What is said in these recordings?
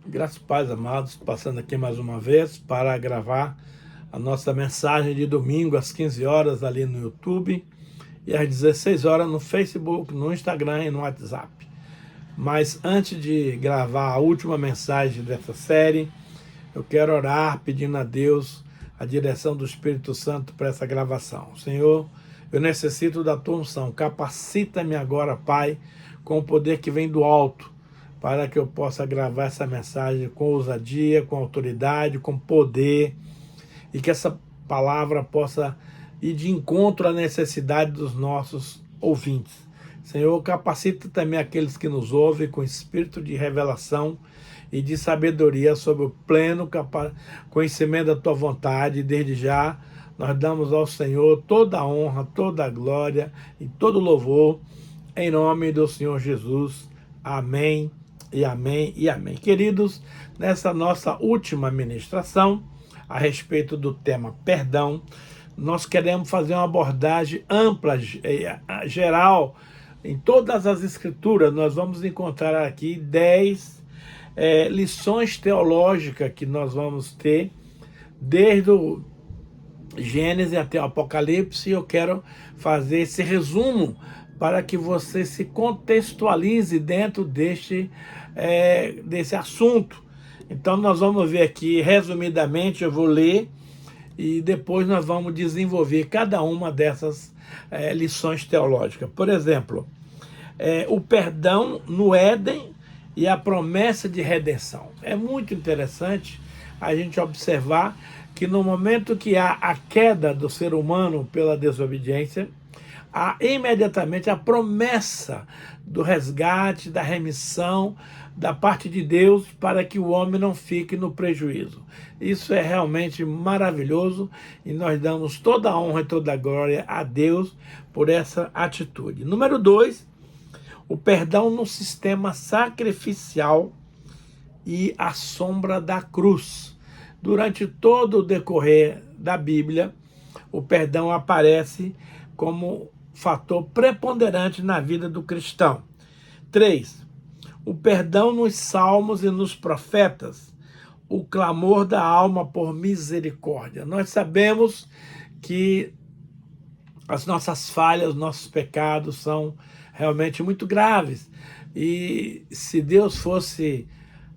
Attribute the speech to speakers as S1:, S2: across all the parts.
S1: Graças e paz, amados, passando aqui mais uma vez para gravar a nossa mensagem de domingo às 15 horas ali no YouTube e às 16 horas no Facebook, no Instagram e no WhatsApp. Mas antes de gravar a última mensagem dessa série, eu quero orar pedindo a Deus a direção do Espírito Santo para essa gravação. Senhor, eu necessito da tua unção, capacita-me agora, Pai, com o poder que vem do alto, para que eu possa gravar essa mensagem com ousadia, com autoridade, com poder, e que essa palavra possa ir de encontro à necessidade dos nossos ouvintes. Senhor, capacita também aqueles que nos ouvem com espírito de revelação e de sabedoria sobre o pleno conhecimento da tua vontade. E desde já nós damos ao Senhor toda a honra, toda a glória e todo o louvor, em nome do Senhor Jesus. Amém. E amém e amém. Queridos, nessa nossa última ministração, a respeito do tema perdão, nós queremos fazer uma abordagem ampla, geral, em todas as escrituras. Nós vamos encontrar aqui 10 lições teológicas que nós vamos ter, desde o Gênesis até o Apocalipse, e eu quero fazer esse resumo para que você se contextualize dentro desse assunto. Então nós vamos ver aqui, resumidamente, eu vou ler e depois nós vamos desenvolver cada uma dessas lições teológicas. Por exemplo, o perdão no Éden e a promessa de redenção. É muito interessante a gente observar que no momento que há a queda do ser humano pela desobediência, há imediatamente a promessa do resgate, da remissão da parte de Deus para que o homem não fique no prejuízo. Isso é realmente maravilhoso e nós damos toda a honra e toda a glória a Deus por essa atitude. Número 2, o perdão no sistema sacrificial e a sombra da cruz. Durante todo o decorrer da Bíblia, o perdão aparece como fator preponderante na vida do cristão. 3, o perdão nos salmos e nos profetas, o clamor da alma por misericórdia. Nós sabemos que as nossas falhas, nossos pecados são realmente muito graves. E se Deus fosse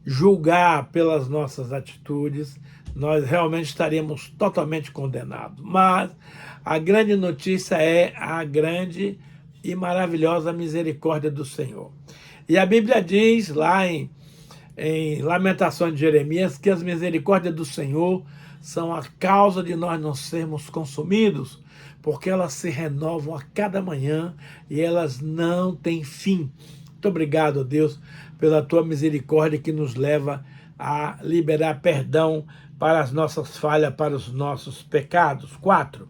S1: julgar pelas nossas atitudes, nós realmente estaríamos totalmente condenados. Mas a grande notícia é a grande e maravilhosa misericórdia do Senhor. E a Bíblia diz lá em Lamentações de Jeremias que as misericórdias do Senhor são a causa de nós não sermos consumidos, porque elas se renovam a cada manhã e elas não têm fim. Muito obrigado, Deus, pela tua misericórdia que nos leva a liberar perdão para as nossas falhas, para os nossos pecados. 4,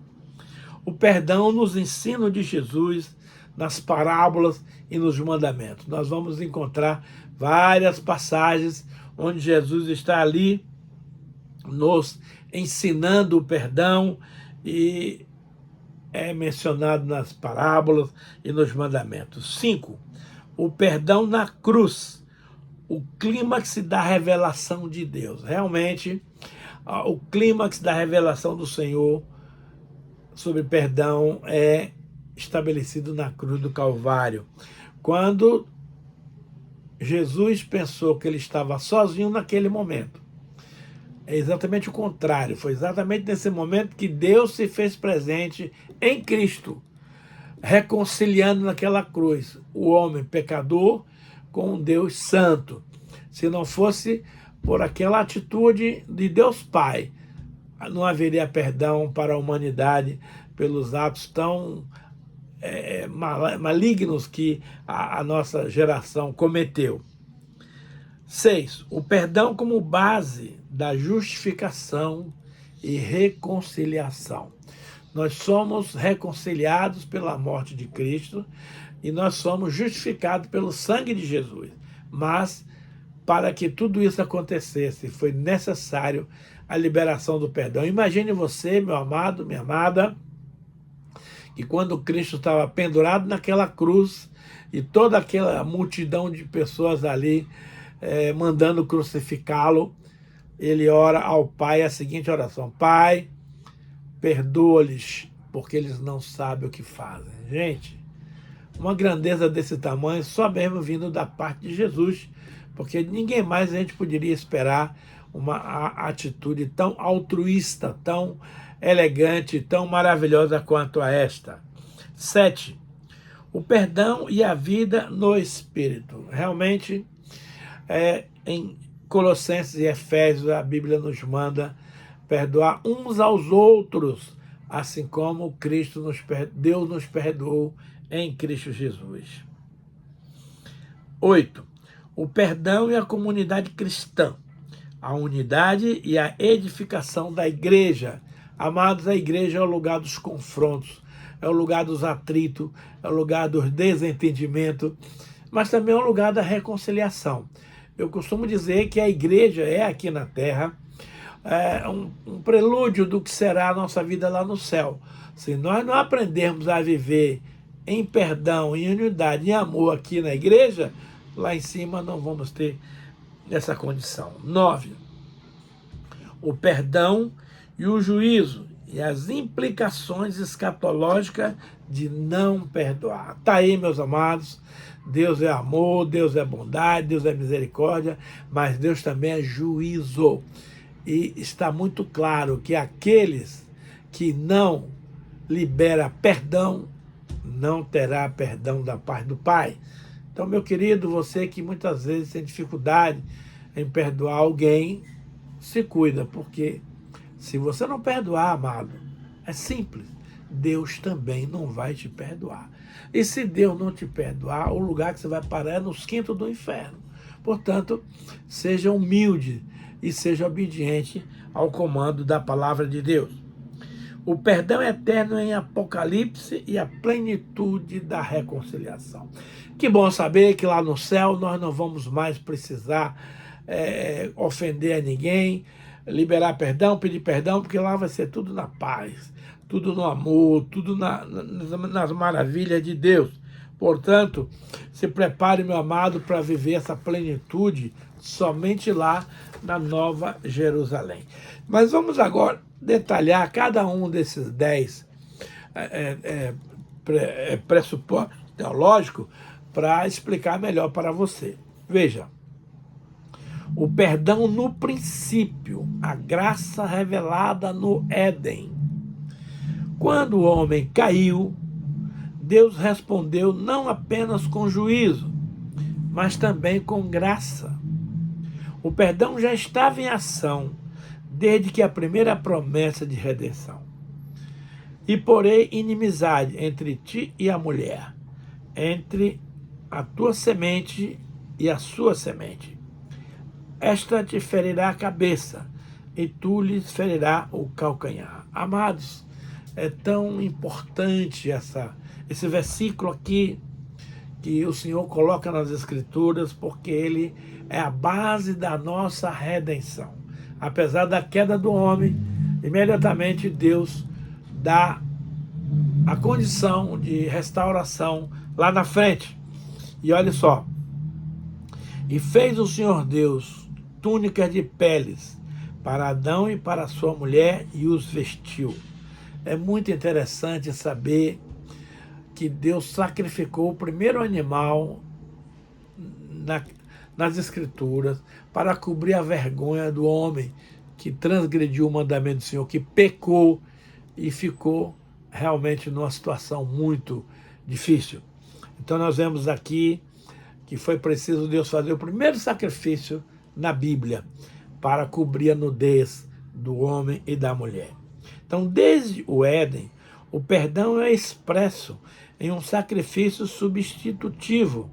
S1: o perdão nos ensinos de Jesus, nas parábolas e nos mandamentos. Nós vamos encontrar várias passagens onde Jesus está ali nos ensinando o perdão e é mencionado nas parábolas e nos mandamentos. 5, o perdão na cruz, o clímax da revelação de Deus. Realmente, o clímax da revelação do Senhor sobre perdão é estabelecido na cruz do Calvário. Quando Jesus pensou que ele estava sozinho naquele momento. É exatamente o contrário. Foi exatamente nesse momento que Deus se fez presente em Cristo, reconciliando naquela cruz o homem pecador com um Deus santo. Se não fosse por aquela atitude de Deus Pai, não haveria perdão para a humanidade pelos atos tão malignos que a nossa geração cometeu. 6, o perdão como base da justificação e reconciliação. Nós somos reconciliados pela morte de Cristo e nós somos justificados pelo sangue de Jesus. Mas, para que tudo isso acontecesse, foi necessário a liberação do perdão. Imagine você, meu amado, minha amada, que quando Cristo estava pendurado naquela cruz e toda aquela multidão de pessoas ali mandando crucificá-lo, ele ora ao Pai a seguinte oração: Pai, perdoa-lhes, porque eles não sabem o que fazem. Gente, uma grandeza desse tamanho só mesmo vindo da parte de Jesus, porque ninguém mais a gente poderia esperar uma atitude tão altruísta, tão elegante, tão maravilhosa quanto a esta. 7. O perdão e a vida no Espírito. Realmente, em Colossenses e Efésios, a Bíblia nos manda perdoar uns aos outros, assim como Deus nos perdoou em Cristo Jesus. 8. O perdão e a comunidade cristã. A unidade e a edificação da igreja. Amados, a igreja é o lugar dos confrontos, é o lugar dos atritos, é o lugar dos desentendimentos, mas também é o lugar da reconciliação. Eu costumo dizer que a igreja é aqui na terra um prelúdio do que será a nossa vida lá no céu. Se nós não aprendermos a viver em perdão, em unidade, em amor aqui na igreja, lá em cima não vamos ter essa condição. 9. O perdão e o juízo e as implicações escatológicas de não perdoar. Está aí, meus amados. Deus é amor, Deus é bondade, Deus é misericórdia, mas Deus também é juízo. E está muito claro que aqueles que não liberam perdão, não terá perdão da parte do Pai. Então, meu querido, você que muitas vezes tem dificuldade em perdoar alguém, se cuida, porque se você não perdoar, amado, é simples, Deus também não vai te perdoar. E se Deus não te perdoar, o lugar que você vai parar é nos quintos do inferno. Portanto, seja humilde e seja obediente ao comando da palavra de Deus. O perdão eterno em Apocalipse e a plenitude da reconciliação. Que bom saber que lá no céu nós não vamos mais precisar ofender a ninguém, liberar perdão, pedir perdão, porque lá vai ser tudo na paz, tudo no amor, tudo nas maravilhas de Deus. Portanto, se prepare, meu amado, para viver essa plenitude somente lá na Nova Jerusalém. Mas vamos agora detalhar cada um desses 10 pressupostos teológicos para explicar melhor para você. Veja, o perdão no princípio, a graça revelada no Éden. Quando o homem caiu, Deus respondeu não apenas com juízo, mas também com graça. O perdão já estava em ação desde que a primeira promessa de redenção. E porém inimizade entre ti e a mulher, entre a tua semente e a sua semente. Esta te ferirá a cabeça, e tu lhes ferirá o calcanhar. Amados, é tão importante esse versículo aqui que o Senhor coloca nas Escrituras, porque ele é a base da nossa redenção. Apesar da queda do homem, imediatamente Deus dá a condição de restauração lá na frente. E olha só, e fez o Senhor Deus túnicas de peles para Adão e para sua mulher e os vestiu. É muito interessante saber que Deus sacrificou o primeiro animal nas Escrituras para cobrir a vergonha do homem que transgrediu o mandamento do Senhor, que pecou e ficou realmente numa situação muito difícil. Então nós vemos aqui que foi preciso Deus fazer o primeiro sacrifício na Bíblia para cobrir a nudez do homem e da mulher. Então, desde o Éden, o perdão é expresso em um sacrifício substitutivo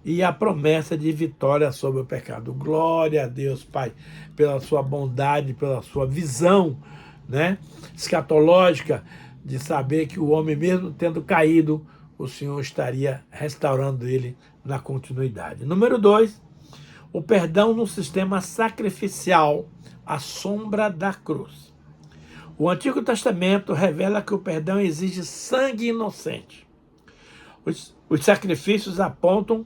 S1: e a promessa de vitória sobre o pecado. Glória a Deus, Pai, pela sua bondade, pela sua visão, escatológica, de saber que o homem, mesmo tendo caído, o Senhor estaria restaurando ele na continuidade. Número 2, o perdão no sistema sacrificial, a sombra da cruz. O Antigo Testamento revela que o perdão exige sangue inocente. Os sacrifícios apontam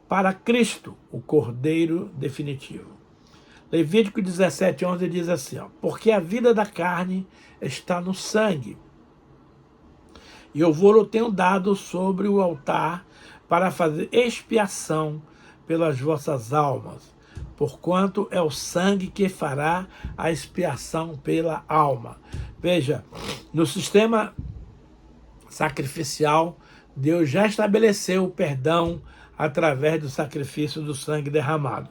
S1: para Cristo, o Cordeiro definitivo. Levítico 17:11 diz assim, porque a vida da carne está no sangue, e eu vou-lo tenho dado sobre o altar para fazer expiação pelas vossas almas, porquanto é o sangue que fará a expiação pela alma. Veja, no sistema sacrificial, Deus já estabeleceu o perdão através do sacrifício do sangue derramado.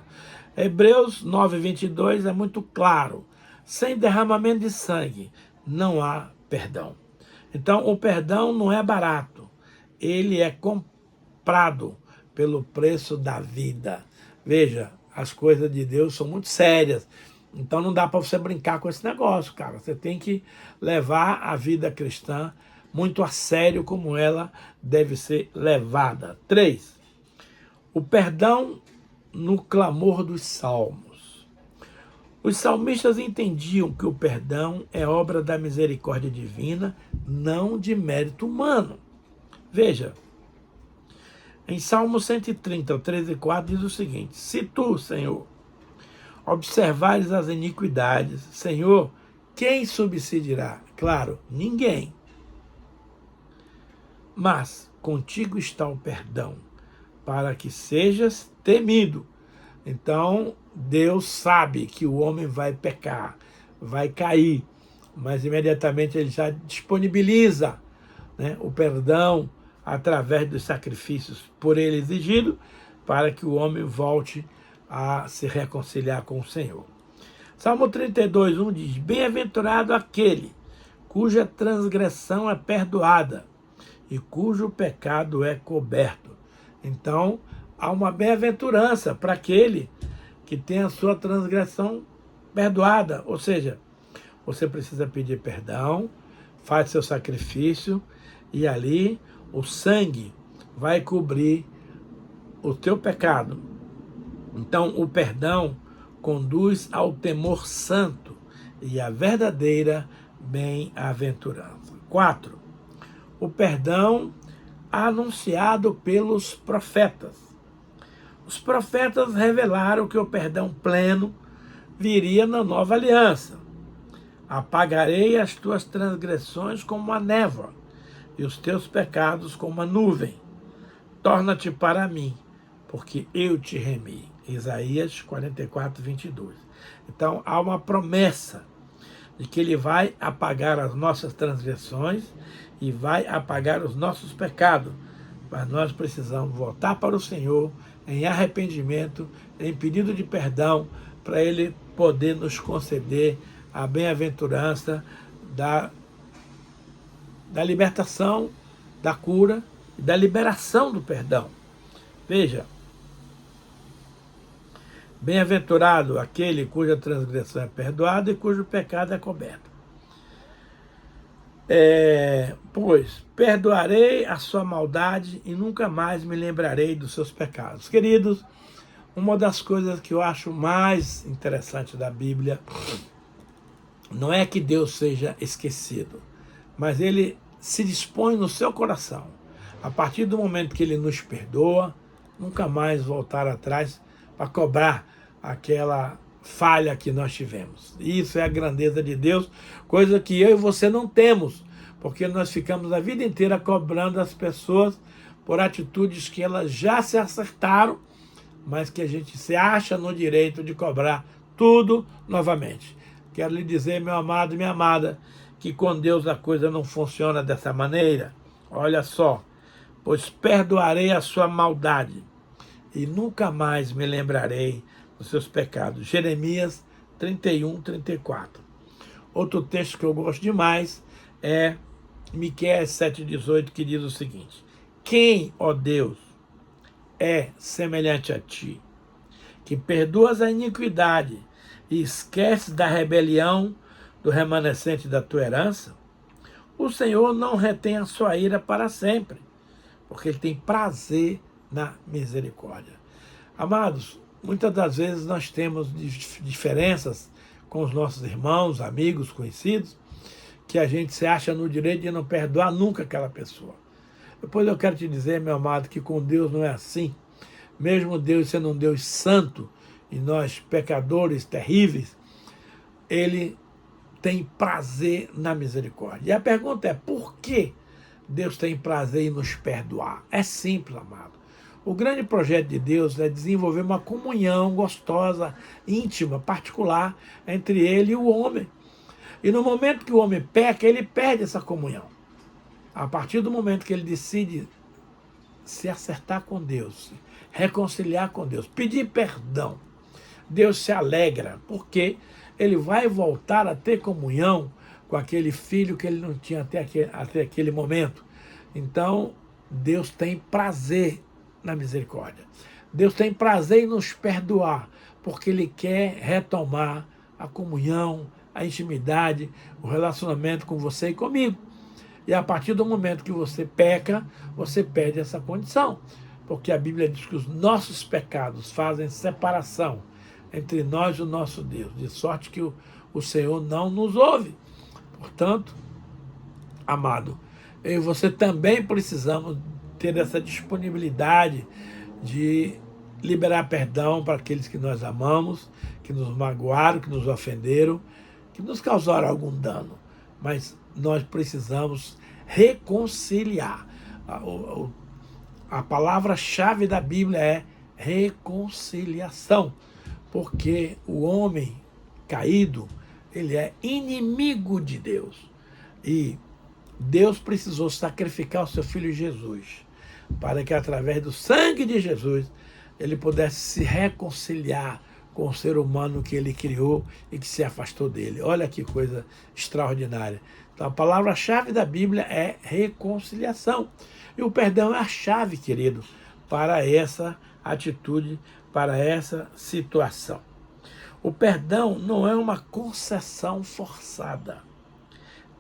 S1: Hebreus 9:22 é muito claro. Sem derramamento de sangue não há perdão. Então, o perdão não é barato. Ele é comprado pelo preço da vida. Veja, as coisas de Deus são muito sérias. Então, não dá para você brincar com esse negócio, cara. Você tem que levar a vida cristã muito a sério, como ela deve ser levada. 3. O perdão no clamor dos salmos. Os salmistas entendiam que o perdão é obra da misericórdia divina, não de mérito humano. Veja, em Salmo 130, 13 e 4 diz o seguinte: se tu, Senhor, observares as iniquidades, Senhor, quem subsidirá? Claro, ninguém. Mas contigo está o perdão, para que sejas temido. Então, Deus sabe que o homem vai pecar, vai cair, mas imediatamente ele já disponibiliza, né, o perdão através dos sacrifícios por ele exigido, para que o homem volte a se reconciliar com o Senhor. Salmo 32:1 diz: bem-aventurado aquele cuja transgressão é perdoada e cujo pecado é coberto. Então, há uma bem-aventurança para aquele que tem a sua transgressão perdoada. Ou seja, você precisa pedir perdão, faz seu sacrifício e ali o sangue vai cobrir o teu pecado. Então, o perdão conduz ao temor santo e à verdadeira bem-aventurança. 4. O perdão anunciado pelos profetas. Os profetas revelaram que o perdão pleno viria na nova aliança. Apagarei as tuas transgressões como a névoa e os teus pecados como a nuvem. Torna-te para mim, porque eu te remi. Isaías 44:22. Então, há uma promessa de que ele vai apagar as nossas transgressões e vai apagar os nossos pecados. Mas nós precisamos voltar para o Senhor em arrependimento, em pedido de perdão, para Ele poder nos conceder a bem-aventurança da libertação, da cura e da liberação do perdão. Veja, bem-aventurado aquele cuja transgressão é perdoada e cujo pecado é coberto. Pois perdoarei a sua maldade e nunca mais me lembrarei dos seus pecados. Queridos, uma das coisas que eu acho mais interessante da Bíblia não é que Deus seja esquecido, mas Ele se dispõe no seu coração, a partir do momento que Ele nos perdoa, nunca mais voltar atrás para cobrar aquela falha que nós tivemos. Isso é a grandeza de Deus, coisa que eu e você não temos, porque nós ficamos a vida inteira cobrando as pessoas por atitudes que elas já se acertaram, mas que a gente se acha no direito de cobrar tudo novamente. Quero lhe dizer, meu amado e minha amada, que com Deus a coisa não funciona dessa maneira. Olha só, pois perdoarei a sua maldade e nunca mais me lembrarei dos seus pecados. Jeremias 31:34. Outro texto que eu gosto demais é Miqueias 7:18, que diz o seguinte: quem, ó Deus, é semelhante a ti, que perdoas a iniquidade e esqueces da rebelião do remanescente da tua herança? O Senhor não retém a sua ira para sempre, porque Ele tem prazer na misericórdia. Amados, muitas das vezes nós temos diferenças com os nossos irmãos, amigos, conhecidos, que a gente se acha no direito de não perdoar nunca aquela pessoa. Depois eu quero te dizer, meu amado, que com Deus não é assim. mesmo Deus sendo um Deus santo, e nós pecadores terríveis, ele tem prazer na misericórdia. E a pergunta é, por que Deus tem prazer em nos perdoar? É simples, amado. O grande projeto de Deus é desenvolver uma comunhão gostosa, íntima, particular entre ele e o homem. E no momento que o homem peca, ele perde essa comunhão. A partir do momento que ele decide se acertar com Deus, se reconciliar com Deus, pedir perdão, Deus se alegra, porque ele vai voltar a ter comunhão com aquele filho que ele não tinha até aquele momento. Então, Deus tem prazer na misericórdia. Deus tem prazer em nos perdoar, porque ele quer retomar a comunhão, a intimidade, o relacionamento com você e comigo. E a partir do momento que você peca, você perde essa condição. Porque a Bíblia diz que os nossos pecados fazem separação entre nós e o nosso Deus, de sorte que o Senhor não nos ouve. Portanto, amado, eu e você também precisamos ter essa disponibilidade de liberar perdão para aqueles que nós amamos, que nos magoaram, que nos ofenderam, que nos causaram algum dano. Mas nós precisamos reconciliar. A palavra-chave da Bíblia é reconciliação, porque o homem caído, ele é inimigo de Deus. E Deus precisou sacrificar o seu Filho Jesus, para que através do sangue de Jesus, ele pudesse se reconciliar com o ser humano que ele criou e que se afastou dele. Olha que coisa extraordinária. Então a palavra-chave da Bíblia é reconciliação. E o perdão é a chave, querido, para essa atitude, para essa situação. O perdão não é uma concessão forçada,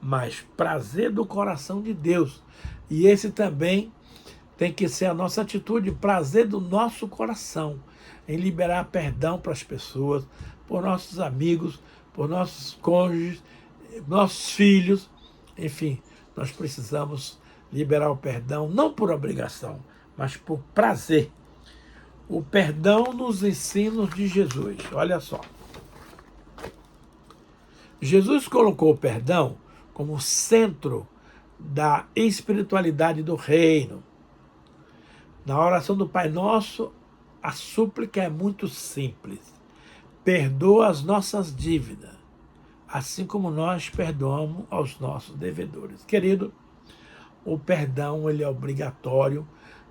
S1: mas prazer do coração de Deus. E esse também tem que ser a nossa atitude, prazer do nosso coração, em liberar perdão para as pessoas, por nossos amigos, por nossos cônjuges, nossos filhos. Enfim, nós precisamos liberar o perdão, não por obrigação, mas por prazer. O perdão nos ensinos de Jesus. Olha só. Jesus colocou o perdão como centro da espiritualidade do reino. Na oração do Pai Nosso, a súplica é muito simples. Perdoa as nossas dívidas, assim como nós perdoamos aos nossos devedores. Querido, o perdão ele é obrigatório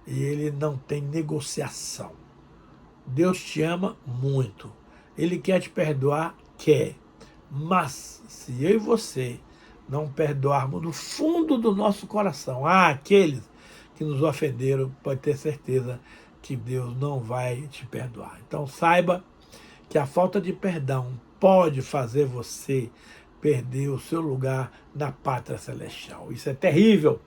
S1: e ele não tem negociação. Deus te ama muito. Ele quer te perdoar? Quer. Mas, se eu e você não perdoarmos do fundo do nosso coração aqueles que nos ofenderam, pode ter certeza que Deus não vai te perdoar. Então saiba que a falta de perdão pode fazer você perder o seu lugar na pátria celestial. Isso é terrível.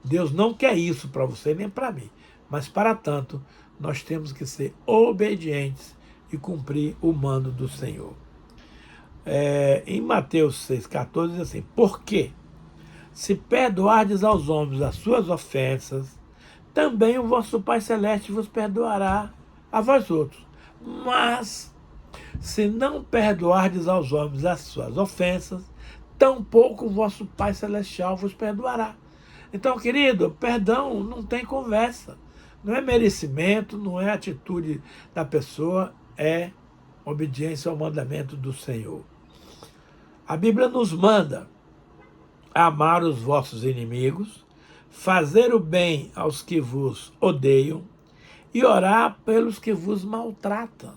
S1: Deus não quer isso para você nem para mim. Mas, para tanto, nós temos que ser obedientes e cumprir o mando do Senhor. Em Mateus 6,14 diz assim, porque se perdoardes aos homens as suas ofensas, também o vosso Pai Celeste vos perdoará a vós outros. Mas, se não perdoardes aos homens as suas ofensas, tampouco o vosso Pai Celestial vos perdoará. Então, querido, perdão não tem conversa. Não é merecimento, não é atitude da pessoa, é obediência ao mandamento do Senhor. A Bíblia nos manda amar os vossos inimigos, fazer o bem aos que vos odeiam e orar pelos que vos maltratam.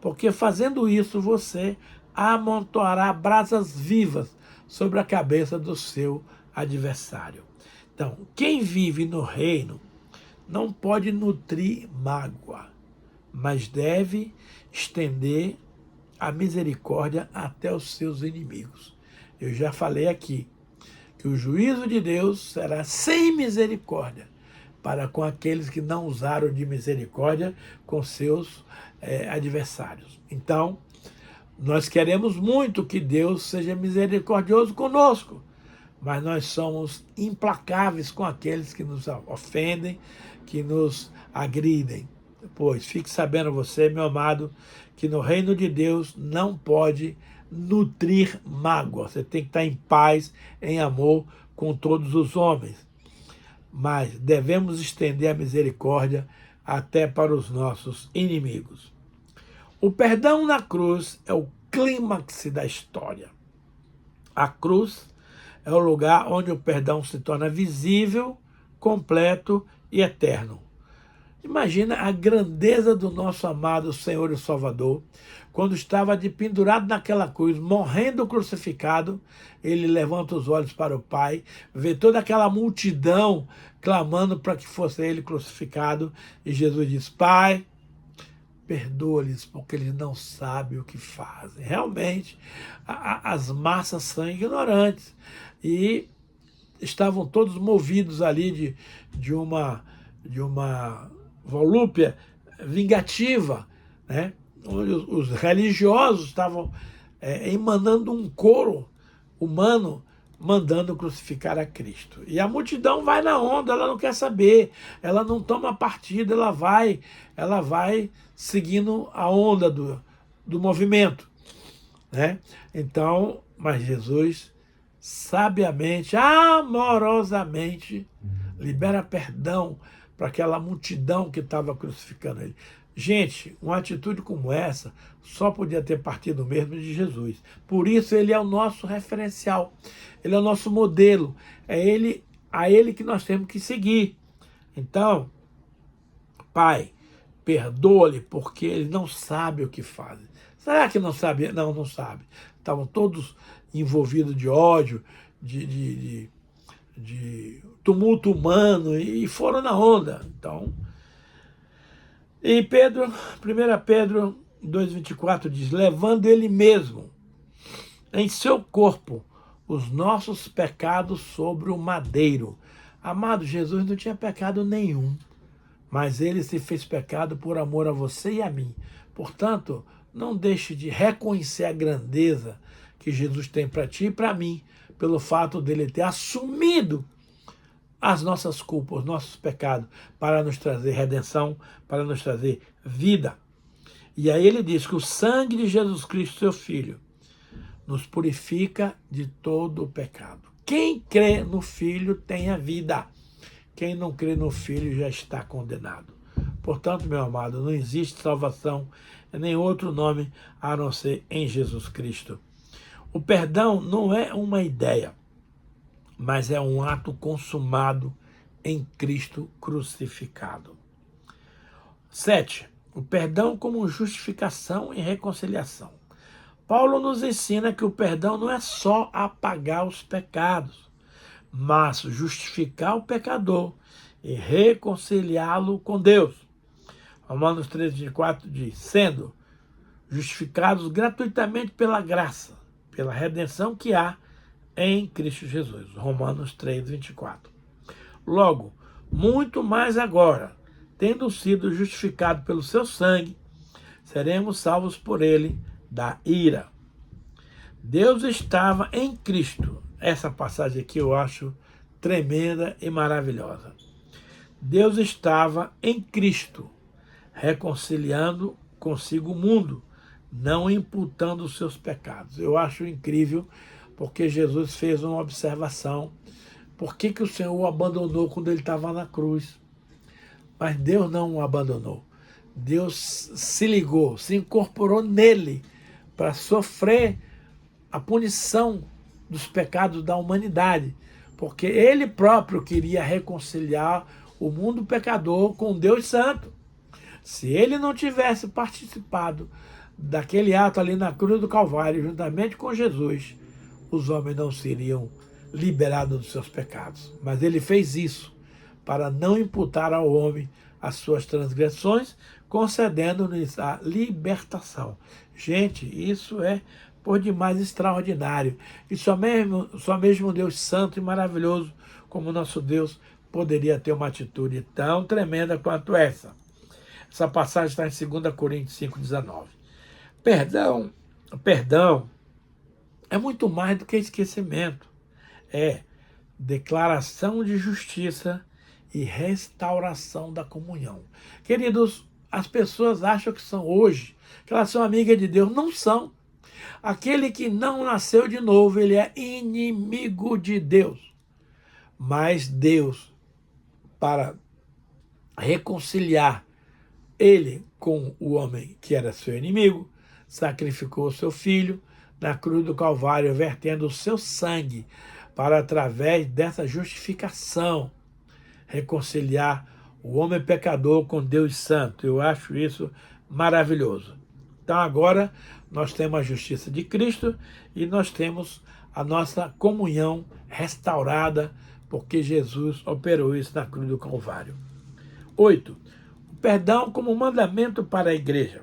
S1: Porque fazendo isso você amontoará brasas vivas sobre a cabeça do seu adversário. Então, quem vive no reino não pode nutrir mágoa, mas deve estender a misericórdia até os seus inimigos. Eu já falei aqui que o juízo de Deus será sem misericórdia para com aqueles que não usaram de misericórdia com seus adversários. Então, nós queremos muito que Deus seja misericordioso conosco, mas nós somos implacáveis com aqueles que nos ofendem, que nos agridem. Pois fique sabendo você, meu amado, que no reino de Deus não pode nutrir mágoa. Você tem que estar em paz, em amor com todos os homens. Mas devemos estender a misericórdia até para os nossos inimigos. O perdão na cruz é o clímax da história. A cruz é o lugar onde o perdão se torna visível, completo e eterno. Imagina a grandeza do nosso amado Senhor e Salvador, quando estava de pendurado naquela cruz, morrendo crucificado, ele levanta os olhos para o Pai, vê toda aquela multidão clamando para que fosse ele crucificado, e Jesus diz: Pai, perdoa-lhes, porque eles não sabem o que fazem. Realmente, as massas são ignorantes, e estavam todos movidos ali de uma volúpia vingativa, né? Onde os religiosos estavam emanando um coro humano mandando crucificar a Cristo. E a multidão vai na onda, ela não quer saber, ela não toma partido, ela vai seguindo a onda do movimento, né? Então, mas Jesus sabiamente, amorosamente, libera perdão para aquela multidão que estava crucificando ele. Gente, uma atitude como essa só podia ter partido mesmo de Jesus. Por isso ele é o nosso referencial, ele é o nosso modelo, é a ele que nós temos que seguir. Então, Pai, perdoa-lhe porque ele não sabe o que fazem. Será que não sabia? Não, não sabe. Estavam todos envolvidos de ódio, de tumulto humano, e foram na onda. Então, e Pedro, 1 Pedro 2,24 diz: levando ele mesmo em seu corpo os nossos pecados sobre o madeiro. Amado, Jesus não tinha pecado nenhum, mas ele se fez pecado por amor a você e a mim. Portanto, não deixe de reconhecer a grandeza que Jesus tem para ti e para mim, pelo fato dele ter assumido as nossas culpas, os nossos pecados, para nos trazer redenção, para nos trazer vida. E aí ele diz que o sangue de Jesus Cristo, seu Filho, nos purifica de todo o pecado. Quem crê no Filho tem a vida. Quem não crê no Filho já está condenado. Portanto, meu amado, não existe salvação em nenhum outro nome a não ser em Jesus Cristo. O perdão não é uma ideia, mas é um ato consumado em Cristo crucificado. 7. O perdão como justificação e reconciliação. Paulo nos ensina que o perdão não é só apagar os pecados, mas justificar o pecador e reconciliá-lo com Deus. Romanos 13,24 diz: sendo justificados gratuitamente pela graça, pela redenção que há em Cristo Jesus. Romanos 3,24. Logo, muito mais agora, tendo sido justificados pelo seu sangue, seremos salvos por ele da ira. Deus estava em Cristo. Essa passagem aqui eu acho tremenda e maravilhosa. Deus estava em Cristo, reconciliando consigo o mundo, não imputando os seus pecados. Eu acho incrível, porque Jesus fez uma observação. Por que o Senhor o abandonou quando ele estava na cruz? Mas Deus não o abandonou. Deus se ligou, se incorporou nele para sofrer a punição dos pecados da humanidade, porque ele próprio queria reconciliar o mundo pecador com Deus Santo. Se ele não tivesse participado daquele ato ali na cruz do Calvário, juntamente com Jesus, os homens não seriam liberados dos seus pecados. Mas ele fez isso para não imputar ao homem as suas transgressões, concedendo-lhes a libertação. Gente, isso é por demais extraordinário. E só mesmo Deus santo e maravilhoso como nosso Deus poderia ter uma atitude tão tremenda quanto essa. Essa passagem está em 2 Coríntios 5,19. Perdão é muito mais do que esquecimento. É declaração de justiça e restauração da comunhão. Queridos, as pessoas acham que são hoje, que elas são amigas de Deus. Não são. Aquele que não nasceu de novo, ele é inimigo de Deus. Mas Deus, para reconciliar ele com o homem que era seu inimigo, sacrificou o seu filho na cruz do Calvário, vertendo o seu sangue para, através dessa justificação, reconciliar o homem pecador com Deus Santo. Eu acho isso maravilhoso. Então agora nós temos a justiça de Cristo e nós temos a nossa comunhão restaurada, porque Jesus operou isso na cruz do Calvário. 8. O perdão como mandamento para a igreja.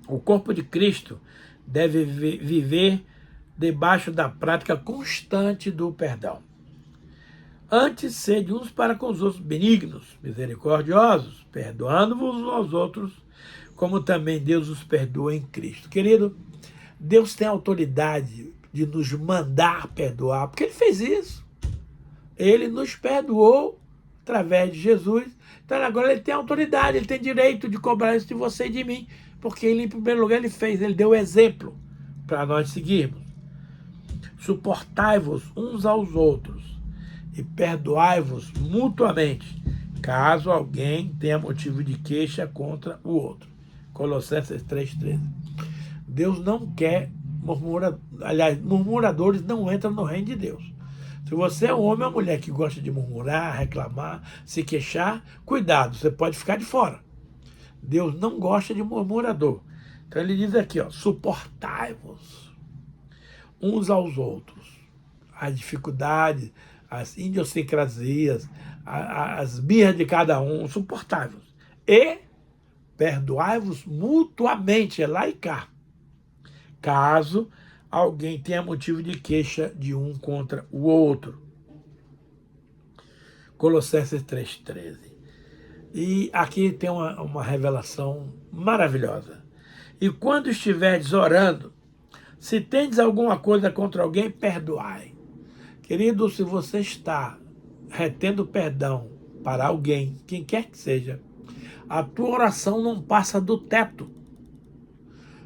S1: O corpo de Cristo deve viver debaixo da prática constante do perdão. Antes, sede uns para com os outros benignos, misericordiosos, perdoando-vos uns aos outros, como também Deus os perdoa em Cristo. Querido, Deus tem autoridade de nos mandar perdoar, porque Ele fez isso. Ele nos perdoou através de Jesus. Então agora Ele tem autoridade, Ele tem direito de cobrar isso de você e de mim, porque Ele, em primeiro lugar, Ele fez, Ele deu exemplo para nós seguirmos. Suportai-vos uns aos outros e perdoai-vos mutuamente, caso alguém tenha motivo de queixa contra o outro. Colossenses 3,13. Deus não quer murmuradores não entram no reino de Deus. Se você é um homem ou mulher que gosta de murmurar, reclamar, se queixar, cuidado, você pode ficar de fora. Deus não gosta de murmurador. Então ele diz aqui, ó, suportai-vos uns aos outros. As dificuldades, as idiosincrasias, as birras de cada um, suportai-vos. E perdoai-vos mutuamente, é lá e cá, caso alguém tenha motivo de queixa de um contra o outro. Colossenses 3,13. E aqui tem uma revelação maravilhosa. E quando estiverdes orando, se tendes alguma coisa contra alguém, perdoai. Querido, se você está retendo perdão para alguém, quem quer que seja, a tua oração não passa do teto.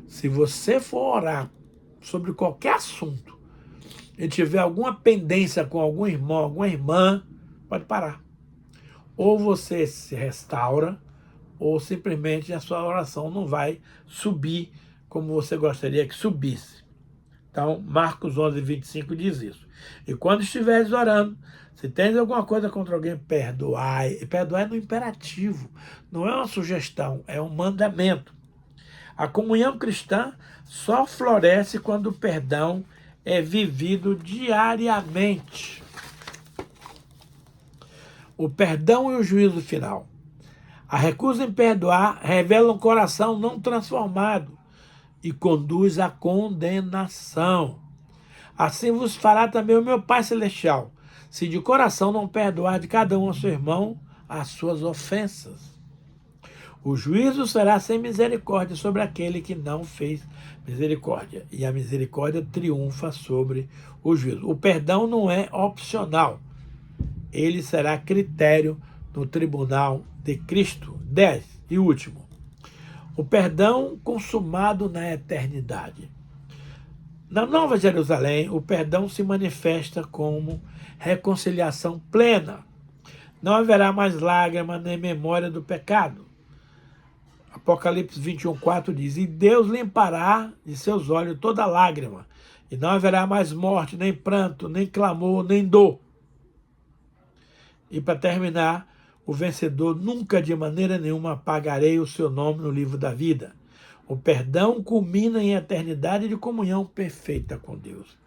S1: Se você for orar sobre qualquer assunto e tiver alguma pendência com algum irmão, alguma irmã, pode parar. Ou você se restaura, ou simplesmente a sua oração não vai subir como você gostaria que subisse. Então, Marcos 11:25 diz isso. E quando estiveres orando, se tens alguma coisa contra alguém, perdoai. E perdoai no imperativo. Não é uma sugestão, é um mandamento. A comunhão cristã só floresce quando o perdão é vivido diariamente. O perdão e o juízo final. A recusa em perdoar revela um coração não transformado e conduz à condenação. Assim vos fará também o meu Pai Celestial, se de coração não perdoar de cada um a seu irmão as suas ofensas. O juízo será sem misericórdia sobre aquele que não fez misericórdia, e a misericórdia triunfa sobre o juízo. O perdão não é opcional, ele será critério no tribunal de Cristo. 10. E último, o perdão consumado na eternidade. Na Nova Jerusalém, o perdão se manifesta como reconciliação plena. Não haverá mais lágrima nem memória do pecado. Apocalipse 21:4 diz, e Deus limpará de seus olhos toda lágrima, e não haverá mais morte, nem pranto, nem clamor, nem dor. E para terminar, o vencedor nunca de maneira nenhuma apagarei o seu nome no livro da vida. O perdão culmina em eternidade de comunhão perfeita com Deus.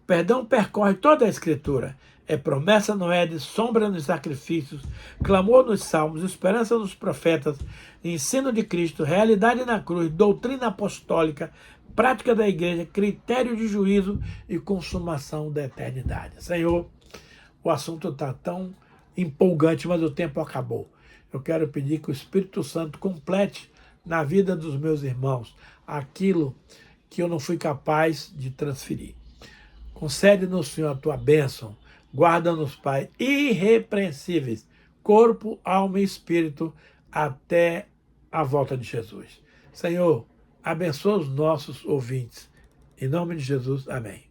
S1: O perdão percorre toda a Escritura. É promessa no Éden, sombra nos sacrifícios, clamor nos salmos, esperança nos profetas, ensino de Cristo, realidade na cruz, doutrina apostólica, prática da igreja, critério de juízo e consumação da eternidade. Senhor, o assunto está tão empolgante, mas o tempo acabou. Eu quero pedir que o Espírito Santo complete na vida dos meus irmãos aquilo que eu não fui capaz de transferir. Concede-nos, Senhor, a tua bênção. Guarda-nos, Pai, irrepreensíveis, corpo, alma e espírito, até a volta de Jesus. Senhor, abençoa os nossos ouvintes. Em nome de Jesus, amém.